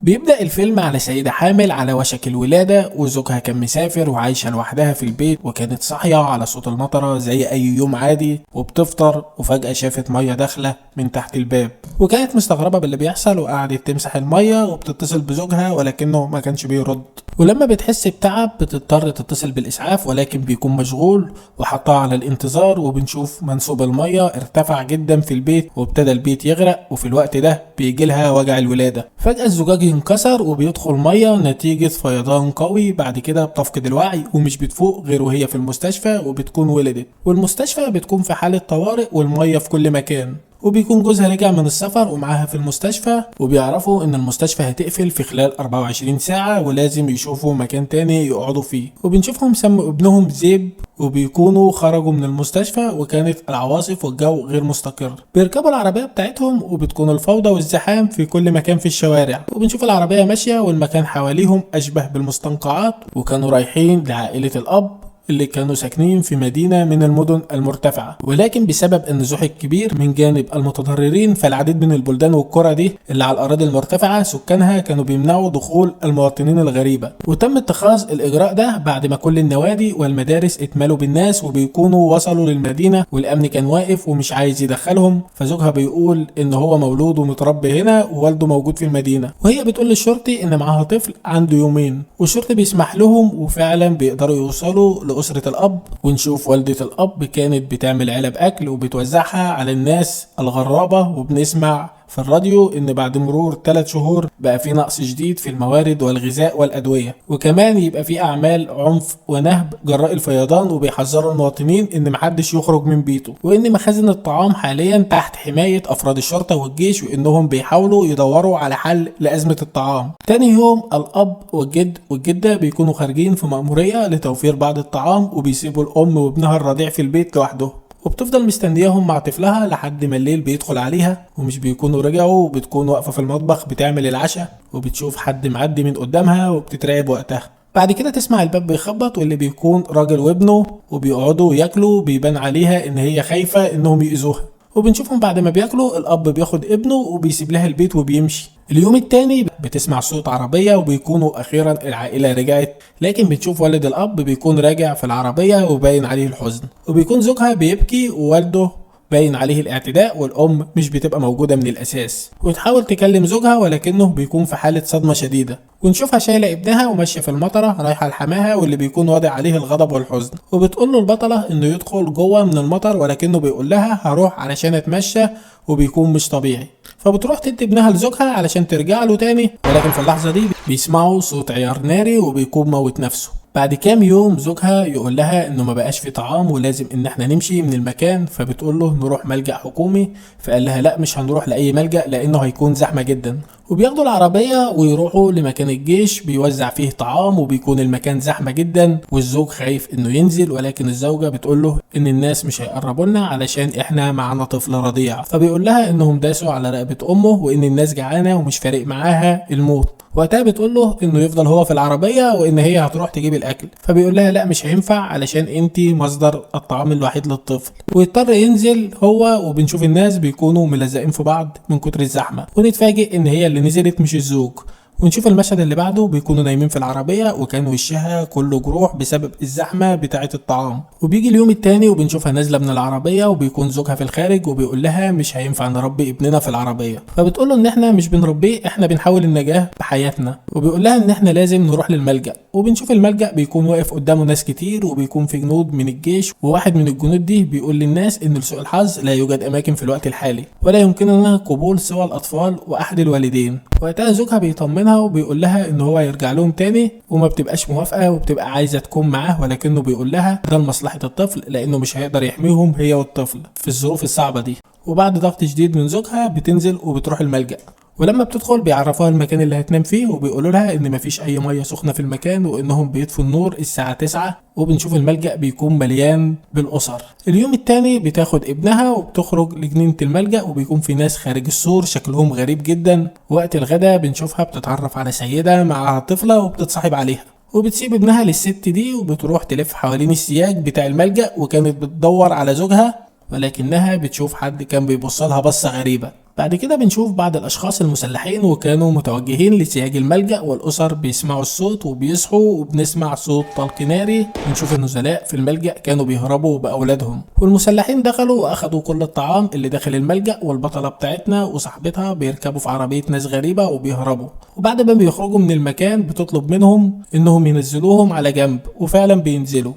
بيبدأ الفيلم على سيدة حامل على وشك الولادة، وزوجها كان مسافر وعايشة لوحدها في البيت، وكانت صاحية على صوت المطرة زي أي يوم عادي وبتفطر، وفجأة شافت مية داخلة من تحت الباب، وكانت مستغربة باللي بيحصل وقعدت تمسح المية وبتتصل بزوجها ولكنه ما كانش بيرد. ولما بتحس بتعب بتضطر تتصل بالإسعاف ولكن بيكون مشغول وحطها على الانتظار، وبنشوف منسوب المية ارتفع جدا في البيت وابتدى البيت يغرق، وفي الوقت ده بيجيلها وجع الولادة. فجأة الزجاج انكسر وبيدخل مية نتيجة فيضان قوي، بعد كده بتفقد الوعي ومش بتفوق غير وهي في المستشفى وبتكون ولدت، والمستشفى بتكون في حالة طوارئ والمية في كل مكان. وبيكون جوزها رجع من السفر ومعاها في المستشفى، وبيعرفوا ان المستشفى هتقفل في خلال 24 ساعة ولازم يشوفوا مكان تاني يقعدوا فيه. وبنشوفهم سموا ابنهم زيب، وبيكونوا خرجوا من المستشفى وكانت العواصف والجو غير مستقر. بيركبوا العربية بتاعتهم وبتكون الفوضى والزحام في كل مكان في الشوارع، وبنشوف العربية ماشية والمكان حواليهم أشبه بالمستنقعات، وكانوا رايحين لعائلة الأب اللي كانوا ساكنين في مدينة من المدن المرتفعة، ولكن بسبب النزوح الكبير من جانب المتضررين فالعديد من البلدان والقرى دي اللي على الأراضي المرتفعة سكانها كانوا بيمنعوا دخول المواطنين الغريبة. وتم اتخاذ الإجراء ده بعد ما كل النوادي والمدارس اتملوا بالناس وبيكونوا وصلوا للمدينة والأمن كان واقف ومش عايز يدخلهم. فزوجها بيقول إن هو مولود ومتربي هنا ووالده موجود في المدينة، وهي بتقول للشرطي إن معاها طفل عنده يومين، والشرطي بيسمح لهم وفعلا بيقدروا يوصلوا أسرة الأب. ونشوف والدة الأب كانت بتعمل علب أكل وبتوزعها على الناس الغرابة، وبنسمع في الراديو ان بعد مرور 3 شهور بقى في نقص شديد في الموارد والغذاء والادويه، وكمان يبقى في اعمال عنف ونهب جراء الفيضان، وبيحذروا المواطنين ان محدش يخرج من بيته، وان مخازن الطعام حاليا تحت حمايه افراد الشرطه والجيش، وانهم بيحاولوا يدوروا على حل لازمه الطعام. تاني يوم الاب والجد والجده بيكونوا خارجين في مأموريه لتوفير بعض الطعام، وبيسيبوا الام وابنها الرضيع في البيت لوحدهم، وبتفضل مستنياهم مع طفلها لحد ما الليل بيدخل عليها ومش بيكونوا رجعوا، وبتكون واقفة في المطبخ بتعمل العشاء وبتشوف حد معدي من قدامها وبتترعب وقتها. بعد كده تسمع الباب بيخبط واللي بيكون راجل وابنه، وبيقعدوا ياكلوا، بيبان عليها ان هي خايفة انهم يأذوها. وبنشوفهم بعد ما بياكلوا الاب بياخد ابنه وبيسيب لها البيت وبيمشي. اليوم التاني بتسمع صوت عربية وبيكونوا اخيرا العائلة رجعت، لكن بنشوف والد الاب بيكون راجع في العربية وباين عليه الحزن، وبيكون زوجها بيبكي ووالده باين عليه الاعتداء، والام مش بتبقى موجودة من الاساس، وتحاول تكلم زوجها ولكنه بيكون في حالة صدمة شديدة. ونشوفها شايلة ابنها وماشية في المطرة رايحة لحماها واللي بيكون واضع عليه الغضب والحزن، وبتقول له البطلة انه يدخل جوه من المطر ولكنه بيقول لها هروح علشان اتمشى، وبيكون مش طبيعي. فبتروح تدي ابنها لزوجها علشان ترجع له تاني، ولكن في اللحظة دي بيسمعوا صوت عيار ناري وبيكون موت نفسه. بعد كام يوم زوجها يقول لها انه ما بقاش في طعام ولازم ان احنا نمشي من المكان، فبتقول له نروح ملجأ حكومي، فقال لها لا مش هنروح لاي ملجأ لانه هيكون زحمة جدا. وبياخدوا العربية ويروحوا لمكان الجيش بيوزع فيه طعام، وبيكون المكان زحمة جدا، والزوج خايف انه ينزل ولكن الزوجة بتقول له ان الناس مش هيقربوا لنا علشان احنا معانا طفل رضيع، فبيقول لها انهم داسوا على رقبة امه وان الناس جعانة ومش فارق معاها الموت. وقتها بتقول له انه يفضل هو في العربية وان هي هتروح تجيب الاكل، فبيقول لها لا مش هينفع علشان انتي مصدر الطعام الوحيد للطفل، ويضطر ينزل هو. وبنشوف الناس بيكونوا ملزقين في بعض من كتر الزحمة، ونتفاجئ ان هي اللي نزلت مش الزوج. ونشوف المشهد اللي بعده بيكونوا نايمين في العربية وكان وشها كله جروح بسبب الزحمة بتاعة الطعام. وبيجي اليوم التاني وبنشوفها نازلة من العربية وبيكون زوجها في الخارج، وبيقول لها مش هينفع نربي ابننا في العربية، فبتقول له ان احنا مش بنربيه، احنا بنحاول النجاة بحياتنا. وبيقول لها ان احنا لازم نروح للملجأ. وبنشوف الملجأ بيكون واقف قدامه ناس كتير وبيكون في جنود من الجيش، وواحد من الجنود دي بيقول للناس ان لسوء الحظ لا يوجد اماكن في الوقت الحالي ولا يمكننا قبول سوى الاطفال واحد الوالدين. وقتها زوجها بيطمنها وبيقول لها ان هو يرجع لهم تاني، وما بتبقاش موافقه وبتبقى عايزه تكون معاه، ولكنه بيقول لها ده لمصلحه الطفل لانه مش هيقدر يحميهم هي والطفل في الظروف الصعبه دي. وبعد ضغط شديد من زوجها بتنزل وبتروح الملجأ، ولما بتدخل بيعرفوها المكان اللي هتنام فيه، وبيقولوا لها ان مفيش اي ميه سخنه في المكان وانهم بيطفوا النور الساعه 9. وبنشوف الملجأ بيكون مليان بالاسر. اليوم التاني بتاخد ابنها وبتخرج لجنينه الملجأ، وبيكون في ناس خارج السور شكلهم غريب جدا. وقت الغداء بنشوفها بتتعرف على سيده معاها طفله وبتتصاحب عليها، وبتسيب ابنها للست دي وبتروح تلف حوالين السياج بتاع الملجأ، وكانت بتدور على زوجها ولكنها بتشوف حد كان بيبصلها بصة غريبة. بعد كده بنشوف بعض الأشخاص المسلحين وكانوا متوجهين لسياج الملجأ، والأسر بيسمعوا الصوت وبيصحوا، وبنسمع صوت طلق ناري. بنشوف النزلاء في الملجأ كانوا بيهربوا بأولادهم، والمسلحين دخلوا وأخدوا كل الطعام اللي داخل الملجأ، والبطلة بتاعتنا وصاحبتها بيركبوا في عربية ناس غريبة وبيهربوا. وبعد ما بيخرجوا من المكان بتطلب منهم إنهم ينزلوهم على جنب، وفعلا بينزلوا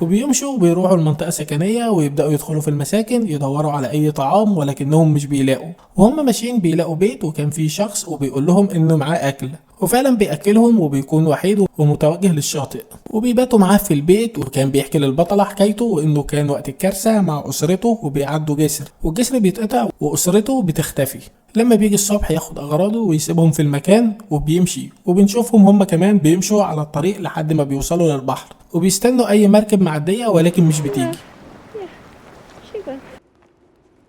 وبيمشوا وبيروحوا لمنطقة سكنية ويبدأوا يدخلوا في المساكن يدوروا على أي طعام، ولكنهم مش بيلاقوا. وهم ماشيين بيلاقوا بيت وكان فيه شخص وبيقول لهم إنه معاه أكل، وفعلا بيأكلهم وبيكون وحيد ومتوجه للشاطئ، وبيباتوا معاه في البيت. وكان بيحكي للبطلة حكايته وإنه كان وقت الكارثة مع أسرته وبيعدوا جسر، والجسر بيتقطع وأسرته بتختفي. لما بيجي الصبح ياخد أغراضه ويسيبهم في المكان وبيمشي، وبنشوفهم هم كمان بيمشوا على الطريق لحد ما بيوصلوا للبحر، وبيستنوا أي مركب معدية ولكن مش بتيجي،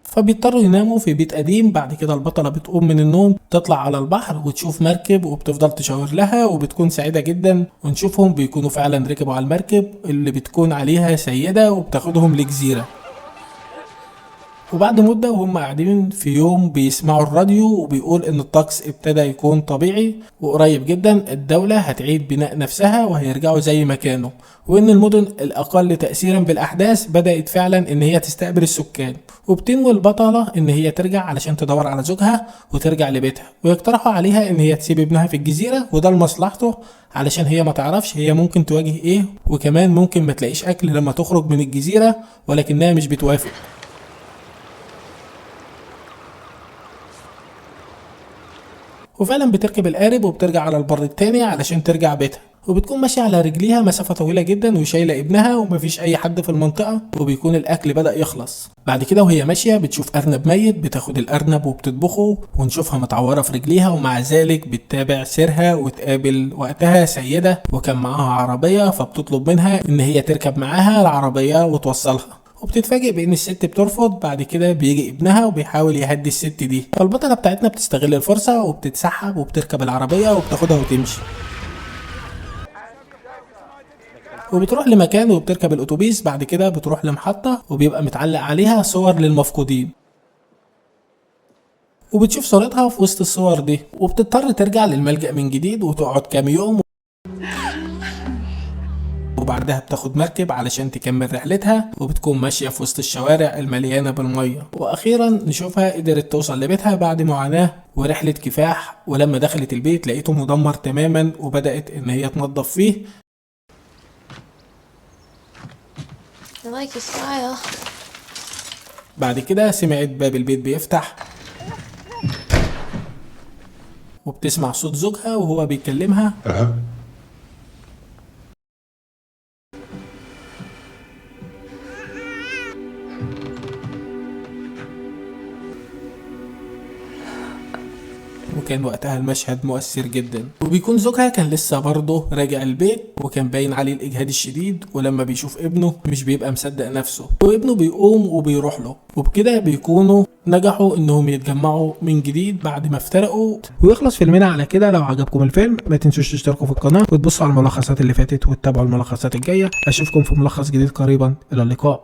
فبيضطروا يناموا في بيت قديم. بعد كده البطلة بتقوم من النوم تطلع على البحر وتشوف مركب وبتفضل تشاور لها وبتكون سعيدة جدا، ونشوفهم بيكونوا فعلا ركبوا على المركب اللي بتكون عليها سيدة وبتاخدهم لجزيرة. وبعد مدة وهم قاعدين في يوم بيسمعوا الراديو وبيقول ان الطقس ابتدى يكون طبيعي، وقريب جدا الدولة هتعيد بناء نفسها وهيرجعوا زي ما كانوا، وان المدن الاقل تأثيرا بالاحداث بدأت فعلا ان هي تستقبل السكان. وبتنوي البطلة ان هي ترجع علشان تدور على زوجها وترجع لبيتها، ويقترحوا عليها ان هي تسيب ابنها في الجزيرة، وده لمصلحته علشان هي ما تعرفش هي ممكن تواجه ايه، وكمان ممكن ما تلاقيش اكل لما تخرج من الجزيرة، ولكنها مش بتوافق. وفعلا بتركب القارب وبترجع على البر التاني علشان ترجع بيتها، وبتكون ماشية على رجليها مسافة طويلة جدا وشايلة ابنها ومفيش أي حد في المنطقة، وبيكون الأكل بدأ يخلص. بعد كده وهي ماشية بتشوف أرنب ميت، بتاخد الأرنب وبتطبخه، ونشوفها متعورة في رجليها، ومع ذلك بتتابع سيرها وتقابل وقتها سيدة وكان معاها عربية، فبتطلب منها إن هي تركب معاها العربية وتوصلها، وبتتفاجئ بان الست بترفض. بعد كده بيجي ابنها وبيحاول يهدي الست دي، فالبطلة بتاعتنا بتستغل الفرصة وبتتسحب وبتركب العربية وبتاخدها وتمشي، وبتروح لمكان وبتركب الاتوبيس. بعد كده بتروح لمحطة وبيبقى متعلق عليها صور للمفقودين، وبتشوف صورتها في وسط الصور دي، وبتضطر ترجع للملجأ من جديد وتقعد كام يوم، وبعدها بتاخد مركب علشان تكمل رحلتها، وبتكون ماشية في وسط الشوارع المليانة بالمية. واخيرا نشوفها قدرت توصل لبيتها بعد معاناة ورحلة كفاح، ولما دخلت البيت لقيته مدمر تماما وبدأت ان هي تنظف فيه. بعد كده سمعت باب البيت بيفتح وبتسمع صوت زوجها وهو بيكلمها. وكان وقتها المشهد مؤثر جدا، وبيكون زوجها كان لسه برضه راجع البيت وكان باين عليه الاجهاد الشديد، ولما بيشوف ابنه مش بيبقى مصدق نفسه، وابنه بيقوم وبيروح له، وبكده بيكونوا نجحوا انهم يتجمعوا من جديد بعد ما افترقوا. ويخلص فيلمنا على كده. لو عجبكم الفيلم ما تنسوش تشتركوا في القناه وتبصوا على الملخصات اللي فاتت وتتابعوا الملخصات الجايه. اشوفكم في ملخص جديد قريبا، الى اللقاء.